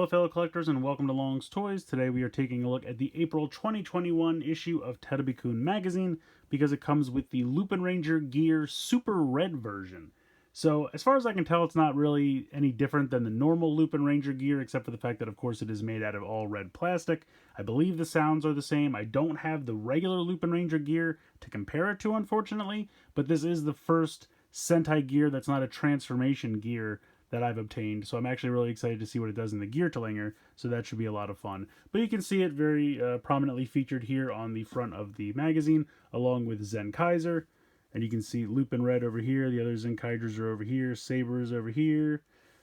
Hello fellow collectors and welcome to Long's Toys. Today we are taking a look at the April 2021 issue of Terebikun magazine because it comes with the Lupinranger Gear Super Red version. So as far as I can tell, it's not really any different than the normal Lupinranger gear, except for the fact that of course it is made out of all red plastic. I believe the sounds are the same. I don't have the regular Lupinranger gear to compare it to, unfortunately, but this is the first Sentai gear that's not a transformation gear that I've obtained, so I'm actually really excited to see what it does in the Geartlinger, so that should be a lot of fun. But you can see it very prominently featured here on the front of the magazine, along with Zenkaiger, and you can see Lupin Red over here, the other Zenkaigers are over here, Saber's over here,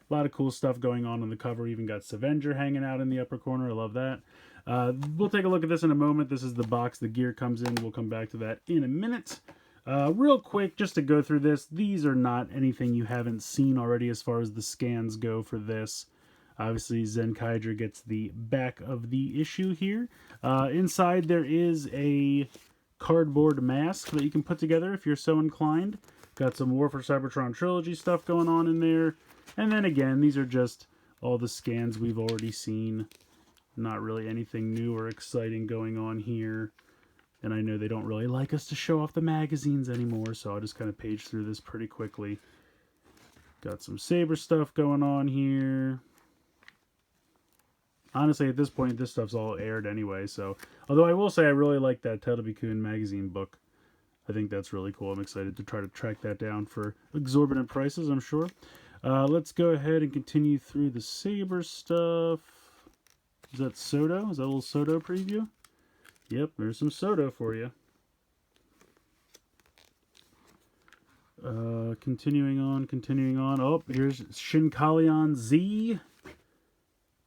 a lot of cool stuff going on the cover, even got Savenger hanging out in the upper corner, I love that. We'll take a look at this in a moment. This is the box the gear comes in, we'll come back to that in a minute. Real quick, just to go through this, these are not anything you haven't seen already as far as the scans go for this. Obviously, Zenkaiger gets the back of the issue here. Inside there is a cardboard mask that you can put together if you're so inclined. Got some War for Cybertron Trilogy stuff going on in there. And then again, these are just all the scans we've already seen. Not really anything new or exciting going on here. And I know they don't really like us to show off the magazines anymore, so I'll just kind of page through this pretty quickly. Got some Saber stuff going on here. Honestly, at this point, this stuff's all aired anyway, so... Although I will say I really like that Terebikun magazine book. I think that's really cool. I'm excited to try to track that down for exorbitant prices, I'm sure. Let's go ahead and continue through the Saber stuff. Is that Soto? Is that a little Soto preview? Yep, there's some Soto for you. Continuing on. Oh, here's Shinkalion Z.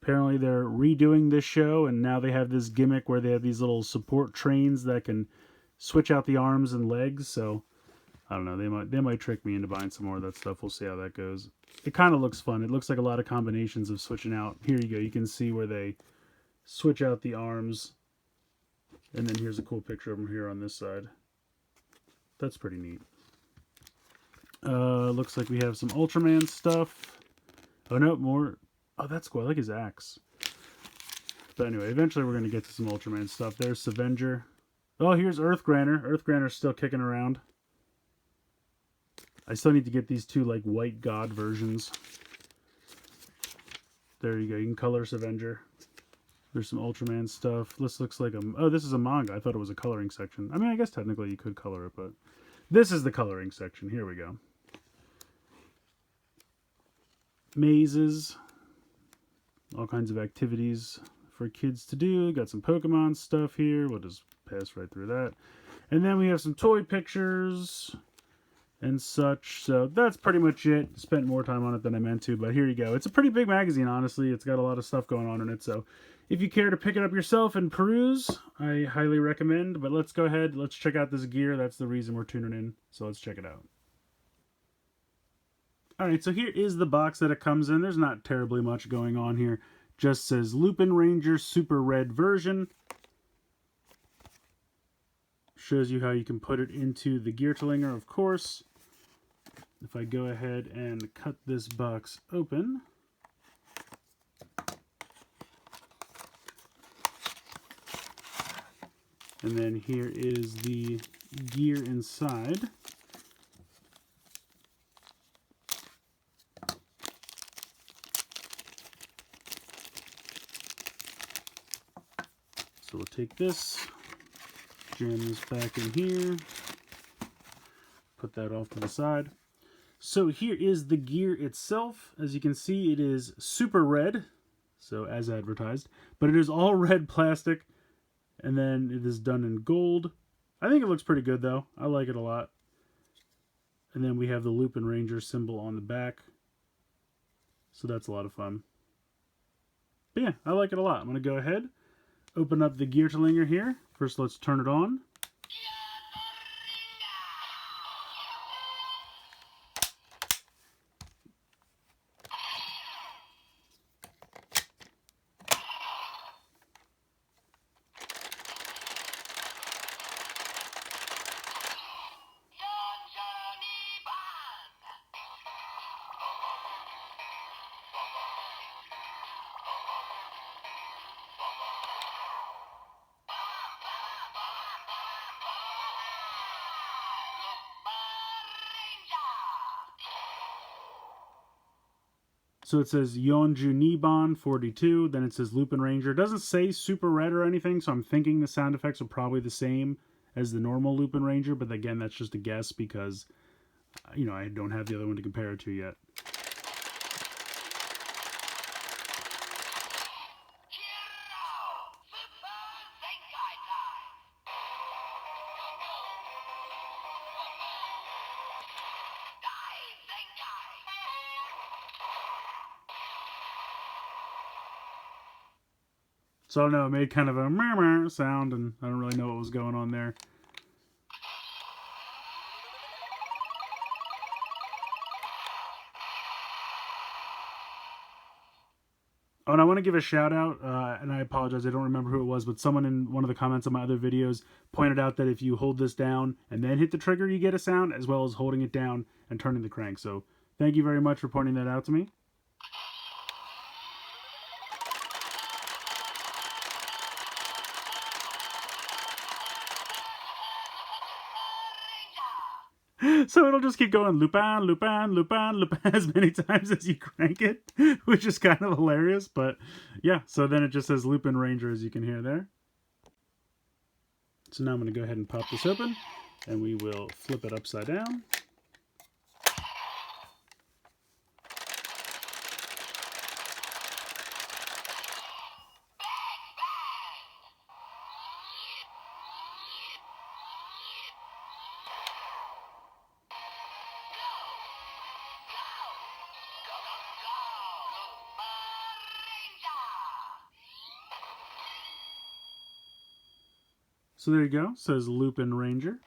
Apparently they're redoing this show, and now they have this gimmick where they have these little support trains that can switch out the arms and legs. So, I don't know, they might trick me into buying some more of that stuff. We'll see how that goes. It kind of looks fun. It looks like a lot of combinations of switching out. Here you go. You can see where they switch out the arms. And then here's a cool picture of them here on this side. That's pretty neat. Looks like we have some Ultraman stuff. Oh no, more. Oh, that's cool. I like his axe. But anyway, eventually we're going to get to some Ultraman stuff. There's Savenger. Oh, here's Earthgranner. Earthgranner's still kicking around. I still need to get these two, like, white god versions. There you go. You can color Savenger. There's some Ultraman stuff. This looks like a... Oh, this is a manga. I thought it was a coloring section. I mean, I guess technically you could color it, but... This is the coloring section. Here we go. Mazes. All kinds of activities for kids to do. Got some Pokemon stuff here. We'll just pass right through that. And then we have some toy pictures and such. So that's pretty much it. Spent more time on it than I meant to, but here you go. It's a pretty big magazine, honestly. It's got a lot of stuff going on in it, so... If you care to pick it up yourself and peruse, I highly recommend. But let's go ahead. Let's check out this gear. That's the reason we're tuning in. So let's check it out. Alright, so here is the box that it comes in. There's not terribly much going on here. Just says Lupinranger Super Red version. Shows you how you can put it into the Geartlinger, of course. If I go ahead and cut this box open... And then here is the gear inside. So we'll take this, jam this back in here, put that off to the side. So here is the gear itself. As you can see, it is super red, so as advertised, but it is all red plastic. And then it is done in gold. I think it looks pretty good, though. I like it a lot. And then we have the Lupinranger symbol on the back. So that's a lot of fun. But yeah, I like it a lot. I'm going to go ahead, open up the Geartlinger here. First, let's turn it on. So it says Yonju Niban 42, then it says Lupinranger. It doesn't say Super Red or anything, so I'm thinking the sound effects are probably the same as the normal Lupinranger, but again, that's just a guess because, I don't have the other one to compare it to yet. So I don't know, it made kind of a murmur sound, and I don't really know what was going on there. Oh, and I want to give a shout out, and I apologize, I don't remember who it was, but someone in one of the comments on my other videos pointed out that if you hold this down and then hit the trigger, you get a sound, as well as holding it down and turning the crank. So thank you very much for pointing that out to me. So it'll just keep going Lupin, Lupin, Lupin, Lupin as many times as you crank it, which is kind of hilarious. But yeah, so then it just says Lupinranger, as you can hear there. So now I'm going to go ahead and pop this open, and we will flip it upside down. So there you go, it says Lupinranger.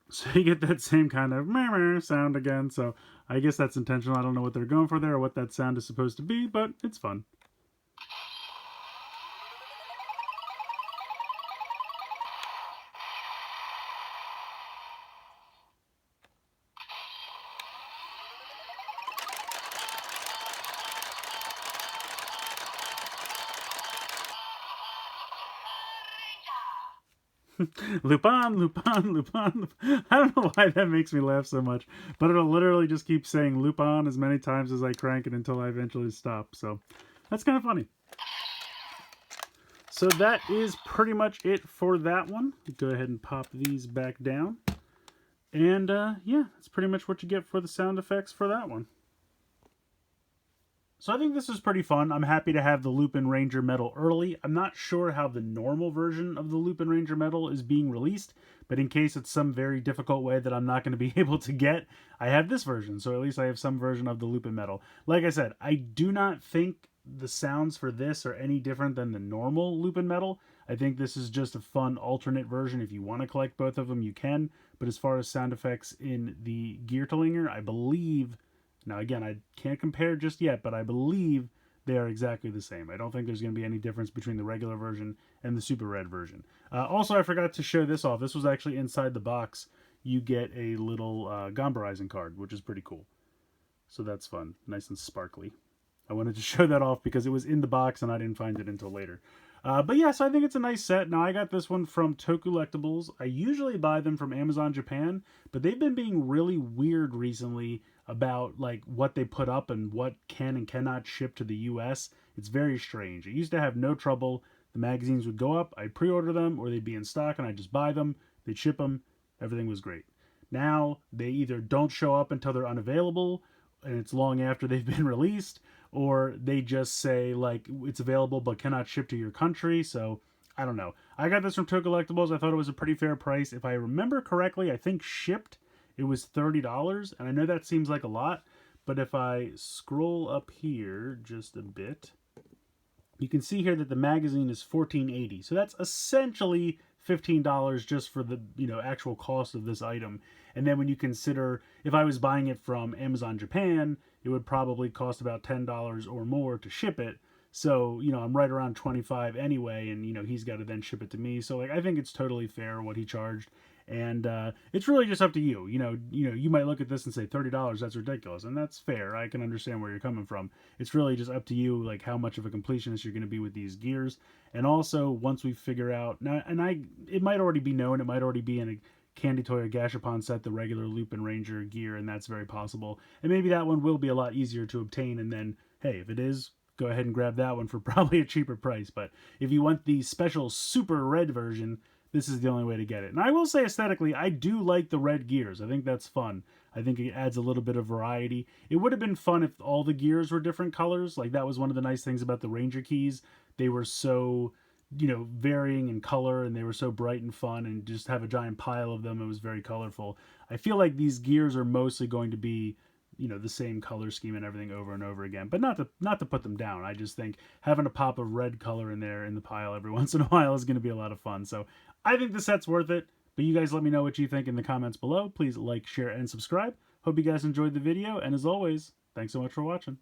So you get that same kind of meh sound again, so I guess that's intentional. I don't know what they're going for there or what that sound is supposed to be, but it's fun. Lupin, Lupin, Lupin. I don't know why that makes me laugh so much, but it'll literally just keep saying Lupin as many times as I crank it until I eventually stop. So that's kind of funny. So that is pretty much it for that one. Go ahead and pop these back down. And yeah, that's pretty much what you get for the sound effects for that one. So I think this is pretty fun. I'm happy to have the Lupinranger medal early. I'm not sure how the normal version of the Lupinranger medal is being released, but in case it's some very difficult way that I'm not going to be able to get, I have this version. So at least I have some version of the Lupin medal. Like I said, I do not think the sounds for this are any different than the normal Lupin medal. I think this is just a fun alternate version. If you want to collect both of them, you can. But as far as sound effects in the Geertlinger, I believe... Now, again, I can't compare just yet, but I believe they are exactly the same. I don't think there's going to be any difference between the regular version and the Super Red version. Also, I forgot to show this off. This was actually inside the box. You get a little Gombarizing card, which is pretty cool. So that's fun. Nice and sparkly. I wanted to show that off because it was in the box and I didn't find it until later. But yeah, so I think it's a nice set. Now, I got this one from Tokulectables. I usually buy them from Amazon Japan, but they've been being really weird recently about like what they put up and what can and cannot ship to the US. It's very strange. It used to have no trouble. The magazines would go up, I'd pre-order them, or they'd be in stock and I'd just buy them. They'd ship them. Everything was great. Now, they either don't show up until they're unavailable, and it's long after they've been released, or they just say like it's available but cannot ship to your country. So I don't know. I got this from Tokulectables. I thought it was a pretty fair price. If I remember correctly, I think shipped it was $30, and I know that seems like a lot, but if I scroll up here just a bit, you can see here that the magazine is $14.80. So that's essentially $15 just for the actual cost of this item. And then when you consider if I was buying it from Amazon Japan, it would probably cost about $10 or more to ship it. So, I'm right around $25 anyway, and he's got to then ship it to me. So like I think it's totally fair what he charged. And it's really just up to you. You might look at this and say $30, that's ridiculous, and that's fair. I can understand where you're coming from. It's really just up to you, like how much of a completionist you're going to be with these gears. And also, once we figure out now, it might already be known, it might already be in a Candy Toy or Gashapon set, the regular Lupinranger gear, and that's very possible. And maybe that one will be a lot easier to obtain. And then, hey, if it is, go ahead and grab that one for probably a cheaper price. But if you want the special super red version, this is the only way to get it. And I will say, aesthetically, I do like the red gears. I think that's fun. I think it adds a little bit of variety. It would have been fun if all the gears were different colors. Like, that was one of the nice things about the Ranger keys. They were so, varying in color, and they were so bright and fun, and just have a giant pile of them. It was very colorful. I feel like these gears are mostly going to be the same color scheme and everything over and over again, but not to put them down. I just think having a pop of red color in there in the pile every once in a while is going to be a lot of fun. So I think the set's worth it, but you guys let me know what you think in the comments below. Please like, share, and subscribe. Hope you guys enjoyed the video, and as always, thanks so much for watching.